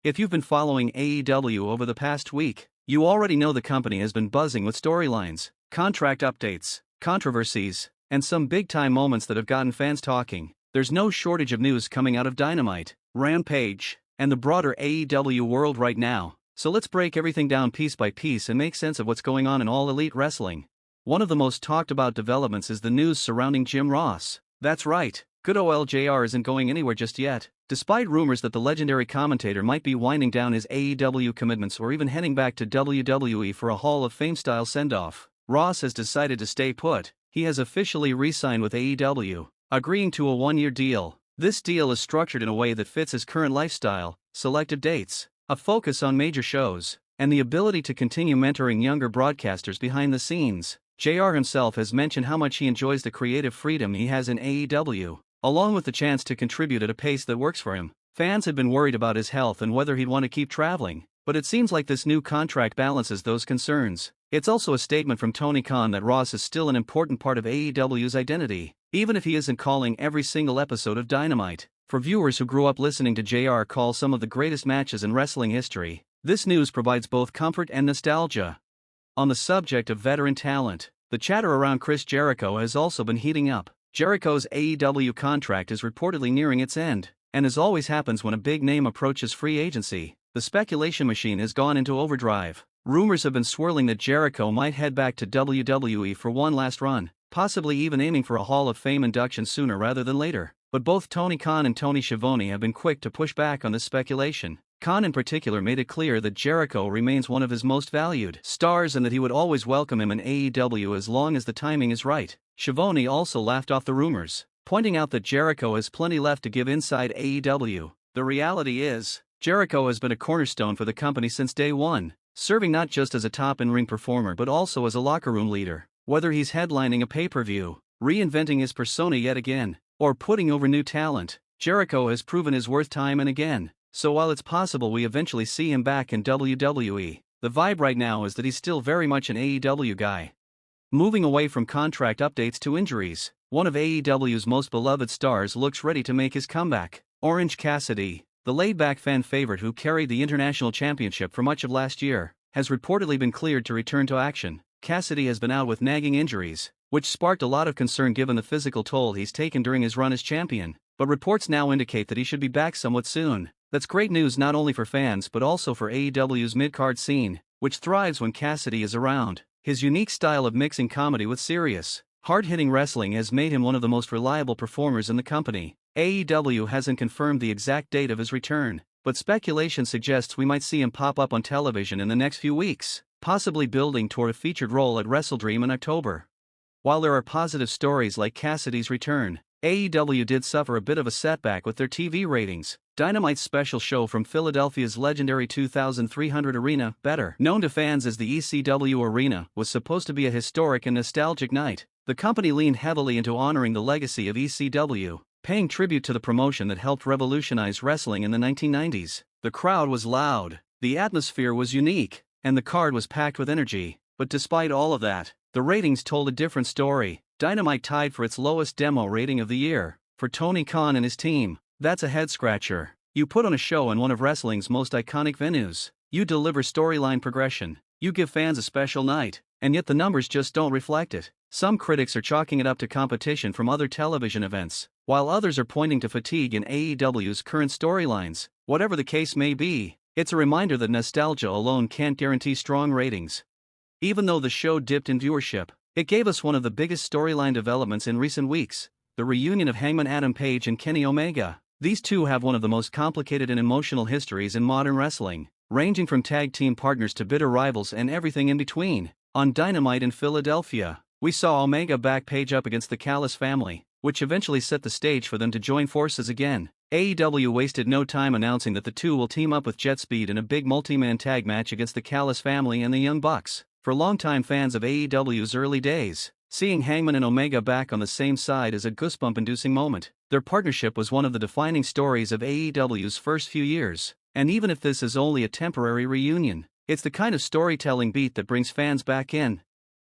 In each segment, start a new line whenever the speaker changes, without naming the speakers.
If you've been following AEW over the past week, you already know the company has been buzzing with storylines, contract updates, controversies, and some big-time moments that have gotten fans talking. There's no shortage of news coming out of Dynamite, Rampage, and the broader AEW world right now, so let's break everything down piece by piece and make sense of what's going on in All Elite Wrestling. One of the most talked about developments is the news surrounding Jim Ross. That's right, good old JR isn't going anywhere just yet, despite rumors that the legendary commentator might be winding down his AEW commitments or even heading back to WWE for a Hall of Fame-style send-off. Ross has decided to stay put. He has officially re-signed with AEW, agreeing to a one-year deal. This deal is structured in a way that fits his current lifestyle, selected dates, a focus on major shows, and the ability to continue mentoring younger broadcasters behind the scenes. JR himself has mentioned how much he enjoys the creative freedom he has in AEW, along with the chance to contribute at a pace that works for him. Fans had been worried about his health and whether he'd want to keep traveling, but it seems like this new contract balances those concerns. It's also a statement from Tony Khan that Ross is still an important part of AEW's identity, even if he isn't calling every single episode of Dynamite. For viewers who grew up listening to JR call some of the greatest matches in wrestling history, this news provides both comfort and nostalgia. On the subject of veteran talent, the chatter around Chris Jericho has also been heating up. Jericho's AEW contract is reportedly nearing its end, and as always happens when a big name approaches free agency, the speculation machine has gone into overdrive. Rumors have been swirling that Jericho might head back to WWE for one last run, possibly even aiming for a Hall of Fame induction sooner rather than later. But both Tony Khan and Tony Schiavone have been quick to push back on this speculation. Khan in particular made it clear that Jericho remains one of his most valued stars and that he would always welcome him in AEW as long as the timing is right. Schiavone also laughed off the rumors, pointing out that Jericho has plenty left to give inside AEW. The reality is, Jericho has been a cornerstone for the company since day one, serving not just as a top in-ring performer but also as a locker room leader. Whether he's headlining a pay-per-view, reinventing his persona yet again, or putting over new talent, Jericho has proven his worth time and again. So while it's possible we eventually see him back in WWE, the vibe right now is that he's still very much an AEW guy. Moving away from contract updates to injuries, one of AEW's most beloved stars looks ready to make his comeback. Orange Cassidy, the laid-back fan favorite who carried the International Championship for much of last year, has reportedly been cleared to return to action. Cassidy has been out with nagging injuries, which sparked a lot of concern given the physical toll he's taken during his run as champion, but reports now indicate that he should be back somewhat soon. That's great news not only for fans but also for AEW's mid-card scene, which thrives when Cassidy is around. His unique style of mixing comedy with serious, hard-hitting wrestling has made him one of the most reliable performers in the company. AEW hasn't confirmed the exact date of his return, but speculation suggests we might see him pop up on television in the next few weeks, possibly building toward a featured role at WrestleDream in October. While there are positive stories like Cassidy's return, AEW did suffer a bit of a setback with their TV ratings. Dynamite's special show from Philadelphia's legendary 2,300 Arena, better known to fans as the ECW Arena, was supposed to be a historic and nostalgic night. The company leaned heavily into honoring the legacy of ECW, paying tribute to the promotion that helped revolutionize wrestling in the 1990s. The crowd was loud, the atmosphere was unique, and the card was packed with energy. But despite all of that, the ratings told a different story. Dynamite tied for its lowest demo rating of the year. For Tony Khan and his team, that's a head-scratcher. You put on a show in one of wrestling's most iconic venues. You deliver storyline progression. You give fans a special night, and yet the numbers just don't reflect it. Some critics are chalking it up to competition from other television events, while others are pointing to fatigue in AEW's current storylines. Whatever the case may be, it's a reminder that nostalgia alone can't guarantee strong ratings. Even though the show dipped in viewership, it gave us one of the biggest storyline developments in recent weeks, the reunion of Hangman Page and Kenny Omega. These two have one of the most complicated and emotional histories in modern wrestling, ranging from tag team partners to bitter rivals and everything in between. On Dynamite in Philadelphia, we saw Omega back Page up against the Callis family, which eventually set the stage for them to join forces again. AEW wasted no time announcing that the two will team up with Jet Speed in a big multi-man tag match against the Callis family and the Young Bucks. For longtime fans of AEW's early days, seeing Hangman and Omega back on the same side is a goosebump-inducing moment. Their partnership was one of the defining stories of AEW's first few years, and even if this is only a temporary reunion, it's the kind of storytelling beat that brings fans back in.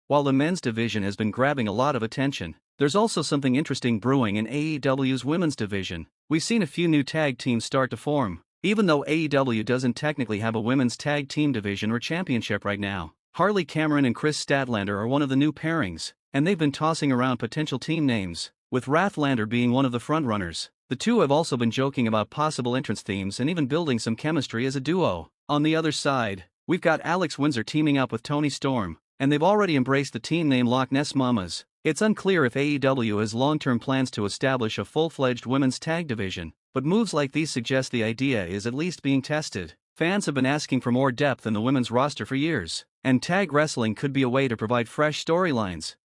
While the men's division has been grabbing a lot of attention, there's also something interesting brewing in AEW's women's division. We've seen a few new tag teams start to form, Even though AEW doesn't technically have a women's tag team division or championship right now, Harley Cameron and Chris Statlander are one of the new pairings, and they've been tossing around potential team names, with Wrathlander being one of the frontrunners. The two have also been joking about possible entrance themes and even building some chemistry as a duo. On the other side, we've got Alex Windsor teaming up with Toni Storm, and they've already embraced the team name Loch Ness Mamas. It's unclear if AEW has long-term plans to establish a full-fledged women's tag division, but moves like these suggest the idea is at least being tested. Fans have been asking for more depth in the women's roster for years, and tag wrestling could be a way to provide fresh storylines.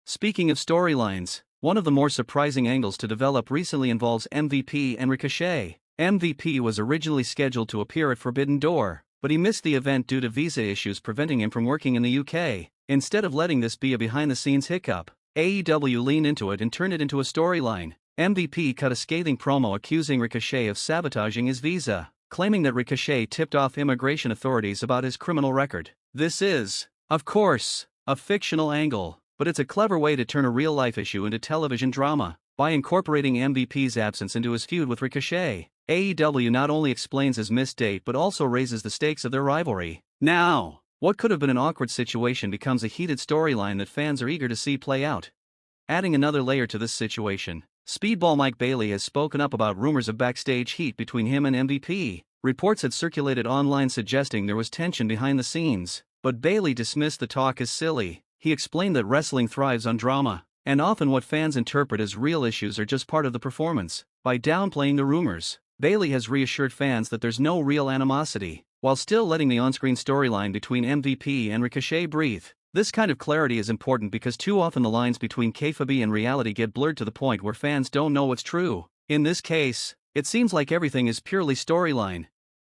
Speaking of storylines, one of the more surprising angles to develop recently involves MVP and Ricochet. MVP was originally scheduled to appear at Forbidden Door, but he missed the event due to visa issues preventing him from working in the UK. Instead of letting this be a behind-the-scenes hiccup, AEW leaned into it and turned it into a storyline. MVP cut a scathing promo accusing Ricochet of sabotaging his visa, claiming that Ricochet tipped off immigration authorities about his criminal record. This is, of course, a fictional angle, but it's a clever way to turn a real-life issue into television drama. By incorporating MVP's absence into his feud with Ricochet, AEW not only explains his missed date but also raises the stakes of their rivalry. Now, what could have been an awkward situation becomes a heated storyline that fans are eager to see play out. Adding another layer to this situation, Speedball Mike Bailey has spoken up about rumors of backstage heat between him and MVP. Reports had circulated online suggesting there was tension behind the scenes, but Bailey dismissed the talk as silly. He explained that wrestling thrives on drama, and often what fans interpret as real issues are just part of the performance. By downplaying the rumors, Bailey has reassured fans that there's no real animosity, while still letting the on-screen storyline between MVP and Ricochet breathe. This kind of clarity is important because too often the lines between kayfabe and reality get blurred to the point where fans don't know what's true. In this case, it seems like everything is purely storyline.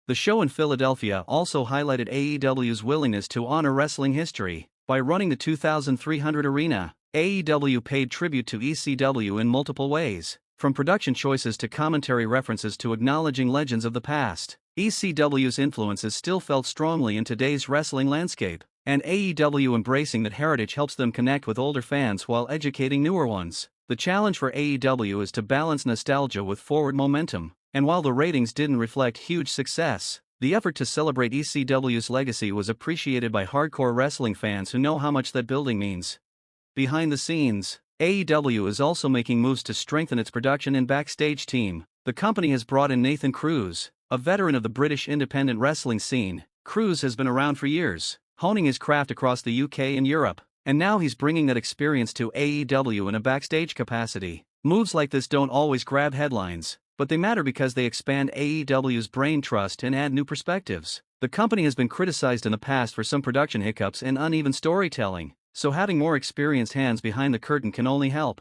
The show in Philadelphia also highlighted AEW's willingness to honor wrestling history. By running the 2,300 arena, AEW paid tribute to ECW in multiple ways, from production choices to commentary references to acknowledging legends of the past. ECW's influence is still felt strongly in today's wrestling landscape, and AEW embracing that heritage helps them connect with older fans while educating newer ones. The challenge for AEW is to balance nostalgia with forward momentum, and while the ratings didn't reflect huge success, the effort to celebrate ECW's legacy was appreciated by hardcore wrestling fans who know how much that building means. Behind the scenes, AEW is also making moves to strengthen its production and backstage team. The company has brought in Nathan Cruz, a veteran of the British independent wrestling scene. Cruz has been around for years, honing his craft across the UK and Europe, and now he's bringing that experience to AEW in a backstage capacity. Moves like this don't always grab headlines, but they matter because they expand AEW's brain trust and add new perspectives. The company has been criticized in the past for some production hiccups and uneven storytelling, so having more experienced hands behind the curtain can only help.